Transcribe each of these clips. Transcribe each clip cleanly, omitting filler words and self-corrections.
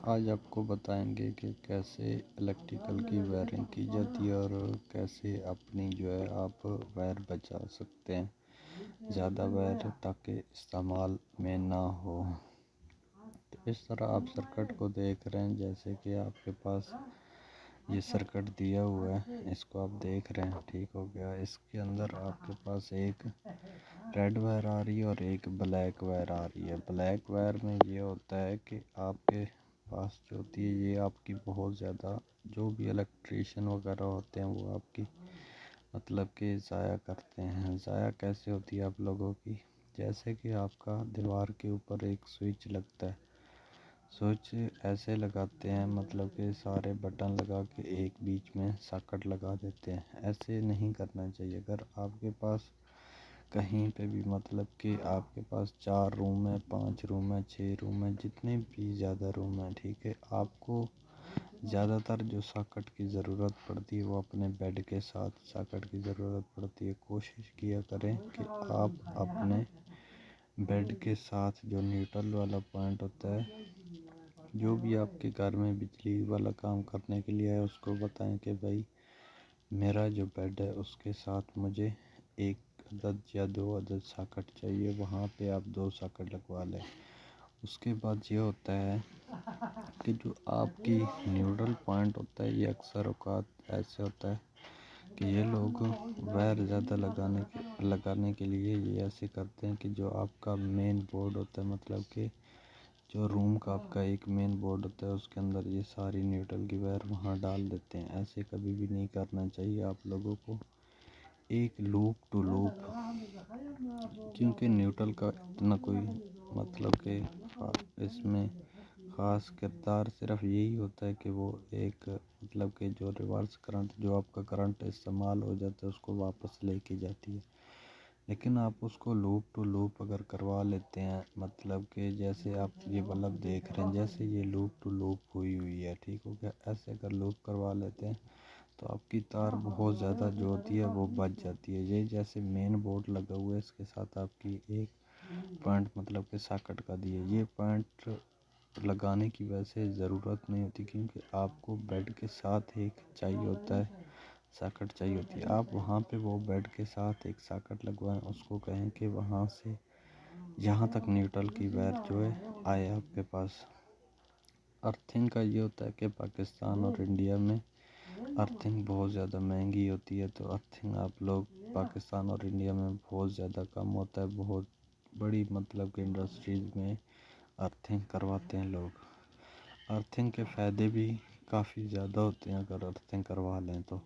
آج آپ کو بتائیں گے کہ کیسے الیکٹریکل کی وائرنگ کی جاتی ہے اور کیسے اپنی آپ وائر بچا سکتے ہیں زیادہ وائر تاکہ استعمال میں نہ ہو۔ تو اس طرح آپ سرکٹ کو دیکھ رہے ہیں، جیسے کہ آپ کے پاس یہ سرکٹ دیا ہوا ہے، اس کو آپ دیکھ رہے ہیں، ٹھیک ہو گیا۔ اس کے اندر آپ کے پاس ایک ریڈ وائر آ رہی ہے اور ایک بلیک وائر آ رہی ہے۔ بلیک وائر میں یہ ہوتا ہے کہ آپ کے پاس جو ہوتی ہے یہ آپ کی بہت زیادہ، جو بھی الیکٹریشین وغیرہ ہوتے ہیں وہ آپ کی مطلب کہ ضائع کرتے ہیں۔ ضائع کیسے ہوتی ہے آپ لوگوں کی؟ جیسے کہ آپ کا دیوار کے اوپر ایک سوئچ لگتا ہے، سوئچ ایسے لگاتے ہیں مطلب کہ سارے بٹن لگا کے ایک بیچ میں ساکٹ لگا دیتے ہیں، ایسے نہیں کرنا چاہیے۔ اگر آپ کے پاس کہیں پہ بھی مطلب کہ آپ کے پاس 4 روم ہے، 5 روم ہے، 6 روم ہے، جتنے بھی زیادہ روم ہیں، ٹھیک ہے، آپ کو زیادہ تر جو ساکٹ کی ضرورت پڑتی ہے وہ اپنے بیڈ کے ساتھ ساکٹ کی ضرورت پڑتی ہے۔ کوشش کیا کریں کہ آپ اپنے بیڈ کے ساتھ جو نیوٹرل والا پوائنٹ ہوتا ہے، جو بھی آپ کے گھر میں بجلی والا کام کرنے کے لیے ہے، اس کو بتائیں کہ بھائی میرا جو بیڈ ہے اس کے ساتھ مجھے 1 عدد یا 2 عدد ساکٹ چاہیے، وہاں پہ آپ 2 ساکٹ لگوا لیں۔ اس کے بعد یہ ہوتا ہے کہ جو آپ کی نیوٹرل پوائنٹ ہوتا ہے، یہ اکثر اوقات ایسے ہوتا ہے کہ یہ لوگ وائر زیادہ لگانے کے لیے یہ ایسے کرتے ہیں کہ جو آپ کا مین بورڈ ہوتا ہے، مطلب کہ جو روم کا آپ کا ایک مین بورڈ ہوتا ہے، اس کے اندر یہ ساری نیوٹرل کی وائر وہاں ڈال دیتے ہیں۔ ایسے کبھی بھی نہیں کرنا چاہیے آپ لوگوں کو۔ ایک لوپ ٹو لوپ، کیونکہ نیوٹرل کا اتنا کوئی مطلب کہ اس میں خاص کردار صرف یہی ہوتا ہے کہ وہ ایک مطلب کہ جو ریورس کرنٹ، جو آپ کا کرنٹ استعمال ہو جاتا ہے، اس کو واپس لے کے جاتی ہے۔ لیکن آپ اس کو لوپ ٹو لوپ اگر کروا لیتے ہیں، مطلب کہ جیسے آپ یہ بلب دیکھ رہے ہیں، جیسے یہ لوپ ٹو لوپ ہوئی ہے، ٹھیک ہو گیا، ایسے اگر لوپ کروا لیتے ہیں تو آپ کی تار بہت زیادہ جو ہوتی ہے وہ بچ جاتی ہے۔ یہ جیسے مین بورڈ لگا ہوا ہے، اس کے ساتھ آپ کی ایک پوائنٹ مطلب کہ ساکٹ کا دیا، یہ پوائنٹ لگانے کی ویسے ضرورت نہیں ہوتی، کیونکہ آپ کو بیڈ کے ساتھ ایک چاہیے ہوتا ہے، ساکٹ چاہیے ہوتی ہے۔ آپ وہاں پہ وہ بیڈ کے ساتھ ایک ساکٹ لگوائیں، اس کو کہیں کہ وہاں سے یہاں تک نیوٹرل کی وائر جو ہے آئے آپ کے پاس۔ ارتھنگ کا یہ ہوتا ہے کہ پاکستان اور انڈیا میں ارتھنگ بہت زیادہ مہنگی ہوتی ہے، تو ارتھنگ آپ لوگ پاکستان اور انڈیا میں بہت زیادہ کم ہوتا ہے، بہت بڑی مطلب کہ انڈسٹریز میں ارتھنگ کرواتے ہیں لوگ۔ ارتھنگ کے فائدے بھی کافی زیادہ ہوتے ہیں اگر ارتھنگ کروا لیں تو۔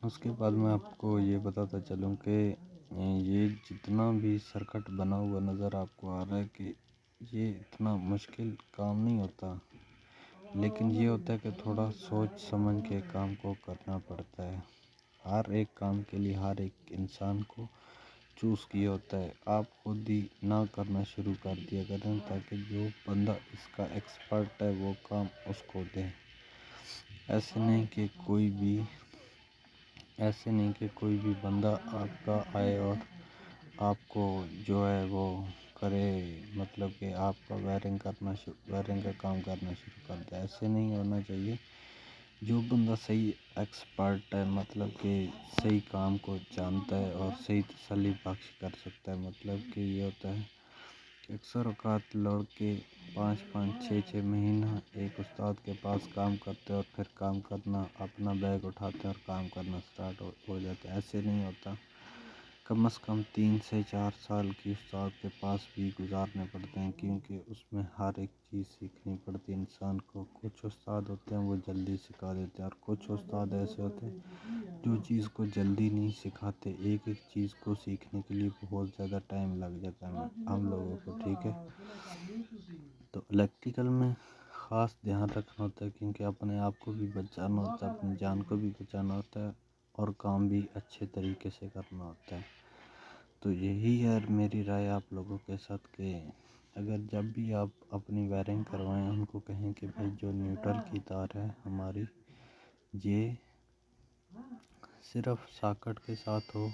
اس کے بعد میں آپ کو یہ بتاتا چلوں کہ یہ جتنا بھی سرکٹ بنا ہوا نظر آپ کو آ رہا ہے کہ یہ اتنا مشکل کام نہیں ہوتا، لیکن یہ ہوتا ہے کہ تھوڑا سوچ سمجھ کے کام کو کرنا پڑتا ہے۔ ہر ایک کام کے لیے ہر ایک انسان کو چوز کیا ہوتا ہے۔ آپ خود ہی نہ کرنا شروع کر دیا کریں تاکہ جو بندہ اس کا ایکسپرٹ ہے وہ کام اس کو دیں۔ ایسے نہیں کہ کوئی بھی بندہ آپ کا آئے اور آپ کو جو ہے وہ کرے، مطلب کہ آپ کا وائرنگ کا کام کرنا شروع کر دے۔ ایسے نہیں ہونا چاہیے۔ جو بندہ صحیح ایکسپرٹ ہے، مطلب کہ صحیح کام کو جانتا ہے اور صحیح تسلی بخش کر سکتا ہے، مطلب کہ یہ ہوتا ہے کہ اکثر اوقات لڑکے 5-6 مہینہ ایک استاد کے پاس کام کرتے ہیں اور پھر کام کرنا، اپنا بیگ اٹھاتے ہیں اور کام کرنا سٹارٹ ہو جاتا ہے۔ ایسے نہیں ہوتا، کم از کم 3 سے 4 سال کی استاد کے پاس بھی گزارنے پڑتے ہیں، کیونکہ اس میں ہر ایک چیز سیکھنی پڑتی ہے انسان کو۔ کچھ استاد ہوتے ہیں وہ جلدی سکھا دیتے ہیں، اور کچھ استاد ایسے ہوتے ہیں جو چیز کو جلدی نہیں سکھاتے، ایک ایک چیز کو سیکھنے کے لیے بہت زیادہ ٹائم لگ جاتا ہے ہم لوگوں کو، ٹھیک ہے۔ تو الیکٹریکل میں خاص دھیان رکھنا ہوتا ہے، کیونکہ اپنے آپ کو بھی بچانا ہوتا ہے، اپنی جان کو بھی بچانا ہوتا ہے، اور کام بھی اچھے طریقے سے کرنا ہوتا ہے۔ تو یہی ہے میری رائے آپ لوگوں کے ساتھ کہ اگر جب بھی آپ اپنی وائرنگ کروائیں، ان کو کہیں کہ بھائی جو نیوٹرل کی تار ہے ہماری، یہ صرف ساکٹ کے ساتھ ہو،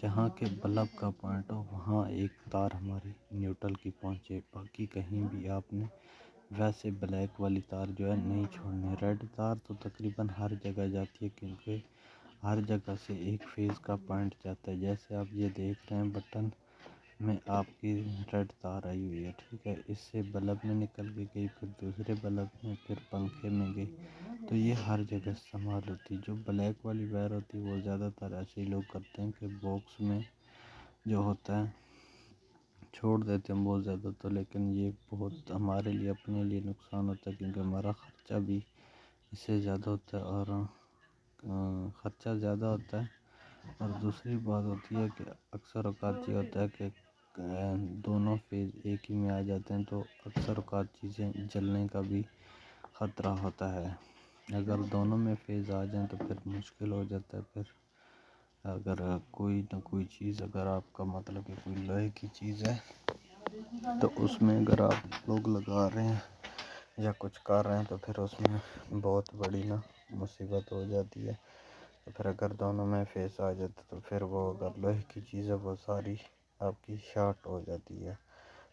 جہاں کے بلب کا پوائنٹ ہو وہاں ایک تار ہماری نیوٹرل کی پہنچے، باقی کہیں بھی آپ نے ویسے بلیک والی تار جو ہے نہیں چھوڑنی. ریڈ تار تو تقریباً ہر جگہ جاتی ہے کیونکہ ہر جگہ سے ایک فیز کا پوائنٹ جاتا ہے. جیسے آپ یہ دیکھ رہے ہیں بٹن میں آپ کی ریڈ تار آئی ہوئی ہے, ٹھیک ہے. اس سے بلب میں نکل کے گئی, پھر دوسرے بلب میں, پھر پنکھے میں گئی. تو یہ ہر جگہ استعمال ہوتی ہے. جو بلیک والی وائر ہوتی ہے وہ زیادہ تر ایسے ہی لوگ کرتے ہیں کہ باکس میں جو ہوتا ہے چھوڑ دیتے ہیں بہت زیادہ. تو لیکن یہ بہت ہمارے لیے اپنے لیے نقصان ہوتا ہے کیونکہ ہمارا خرچہ بھی اس سے زیادہ ہوتا ہے, اور خرچہ زیادہ ہوتا ہے. اور دوسری بات ہوتی ہے کہ اکثر اوقات یہ ہوتا ہے کہ دونوں فیز ایک ہی میں آ جاتے ہیں تو اکثر اوقات چیزیں جلنے کا بھی خطرہ ہوتا ہے. اگر دونوں میں فیز آ جائیں تو پھر مشکل ہو جاتا ہے. پھر اگر کوئی نہ کوئی چیز, اگر آپ کا مطلب کہ کوئی لوہے کی چیز ہے تو اس میں اگر آپ لوگ لگا رہے ہیں یا کچھ کر رہے ہیں تو پھر اس میں بہت بڑی نا مصیبت ہو جاتی ہے. تو پھر اگر دونوں میں فیس آ جاتا تو پھر وہ اگر لوہے کی چیز ہے وہ ساری آپ کی شارٹ ہو جاتی ہے.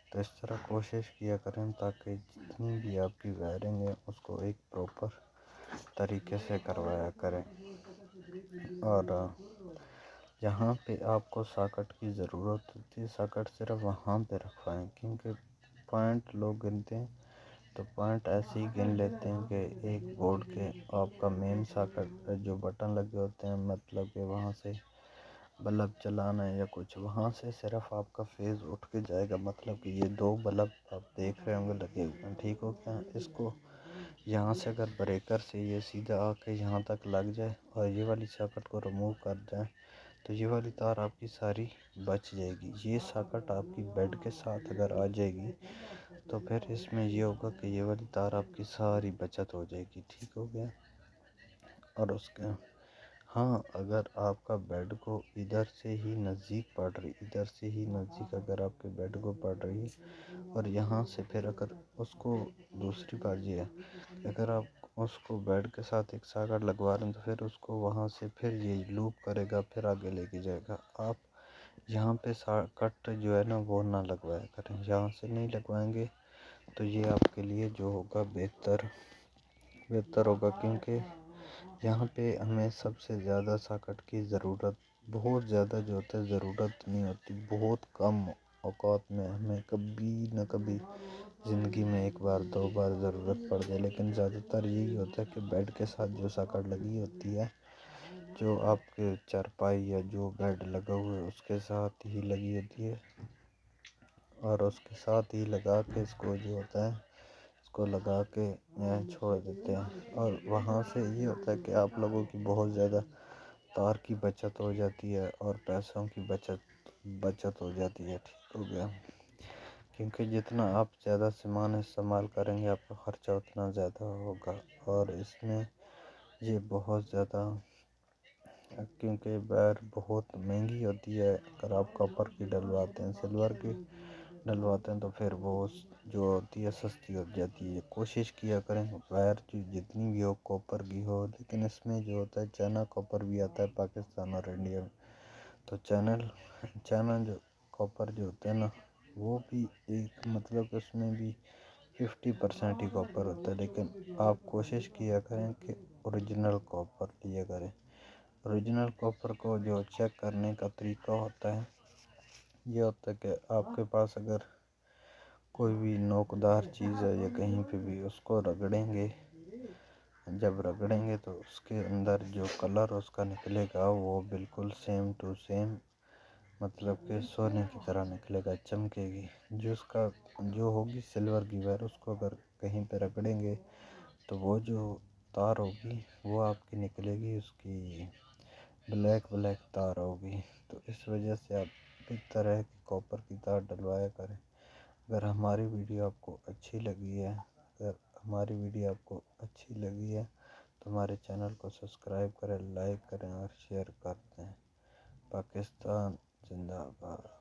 تو اس طرح کوشش کیا کریں تاکہ جتنی بھی آپ کی وائرنگ ہے اس کو ایک پراپر طریقے سے کروایا کریں. اور جہاں پہ آپ کو ساکٹ کی ضرورت ہوتی ہے ساکٹ صرف وہاں پہ رکھوائیں, کیونکہ پوائنٹ لوگ گنتے ہیں تو پوائنٹ ایسے ہی گن لیتے ہیں کہ ایک بورڈ کے آپ کا مین ساکٹ جو بٹن لگے ہوتے ہیں, مطلب کہ وہاں سے بلب چلانا ہے یا کچھ, وہاں سے صرف آپ کا فیز اٹھ کے جائے گا. مطلب کہ یہ دو بلب آپ دیکھ رہے ہوں گے لگے ہوئے ہیں, ٹھیک ہو گیا. اس کو یہاں سے اگر بریکر سے یہ سیدھا آ کے یہاں تک لگ جائے اور یہ والی ساکٹ کو ریموو کر جائیں تو یہ والی تار آپ کی ساری بچ جائے گی. یہ ساکٹ آپ کی بیڈ کے ساتھ اگر آ جائے گی تو پھر اس میں یہ ہوگا کہ یہ والی تار آپ کی ساری بچت ہو جائے گی, ٹھیک ہو گیا. اور اس کے ہاں اگر آپ کا بیڈ کو ادھر سے ہی نزدیک پڑ رہی, ادھر سے ہی نزدیک اگر آپ کے بیڈ کو پڑ رہی ہے اور یہاں سے پھر اگر اس کو, دوسری بات یہ ہے کہ اگر آپ اس کو بیڈ کے ساتھ ایک ساکٹ لگوا رہے ہیں تو پھر اس کو وہاں سے پھر یہ لوپ کرے گا, پھر آگے لے کے جائے گا. آپ یہاں پہ ساکٹ جو ہے نا وہ نہ لگوایا کریں, یہاں سے نہیں لگوائیں گے تو یہ آپ کے لیے جو ہوگا بہتر ہوگا. کیونکہ یہاں پہ ہمیں سب سے زیادہ ساکٹ کی ضرورت بہت زیادہ جو ہوتا ہے ضرورت نہیں ہوتی, بہت کم اوقات میں ہمیں کبھی نہ کبھی زندگی میں ایک بار دو بار ضرورت پڑ جائے. لیکن زیادہ تر یہی ہوتا ہے کہ بیڈ کے ساتھ جو ساکٹ لگی ہوتی ہے, جو آپ کے چارپائی یا جو بیڈ لگا ہوا ہے اس کے ساتھ ہی لگی ہوتی ہے, اور اس کے ساتھ ہی لگا کے اس کو جو ہوتا ہے اس کو لگا کے چھوڑ دیتے ہیں. اور وہاں سے یہ ہوتا ہے کہ آپ لوگوں کی بہت زیادہ تار کی بچت ہو جاتی ہے اور پیسوں کی بچت ہو جاتی ہے, ٹھیک ہو گیا. کیونکہ جتنا آپ زیادہ سامان استعمال کریں گے آپ کا خرچہ اتنا زیادہ ہوگا. اور اس میں یہ بہت زیادہ, کیونکہ وائر بہت مہنگی ہوتی ہے. اگر آپ کاپر کی ڈلواتے ہیں, سلور کی ڈلواتے ہیں تو پھر وہ جو ہوتی ہے سستی ہو جاتی ہے. کوشش کیا کریں وائر جو جتنی بھی ہو کاپر کی ہو, لیکن اس میں جو ہوتا ہے چائنا کاپر بھی آتا ہے پاکستان اور انڈیا میں. تو چائنا جو کاپر جو ہوتا ہے نا وہ بھی ایک, مطلب اس میں بھی 50% ہی کاپر ہوتا ہے. لیکن آپ کوشش کیا کریں کہ اوریجنل کاپر لیا کریں. اوریجنل کاپر کو جو چیک کرنے کا طریقہ ہوتا ہے یہ ہوتا ہے کہ آپ کے پاس اگر کوئی بھی نوکدار چیز ہے یا کہیں پہ بھی اس کو رگڑیں گے, جب رگڑیں گے تو اس کے اندر جو کلر اس کا نکلے گا وہ بالکل سیم ٹو سیم, مطلب کہ سونے کی طرح نکلے گا, چمکے گی. جو ہوگی سلور کی وائر اس کو اگر کہیں پہ رگڑیں گے تو وہ جو تار ہوگی وہ آپ کی نکلے گی, اس کی بلیک تار ہوگی. تو اس وجہ سے آپ بہتر ہے کہ کاپر کی تار ڈلوایا کریں. اگر ہماری ویڈیو آپ کو اچھی لگی ہے تو ہمارے چینل کو سبسکرائب کریں, لائک کریں اور شیئر کر دیں. پاکستان زندہ باد.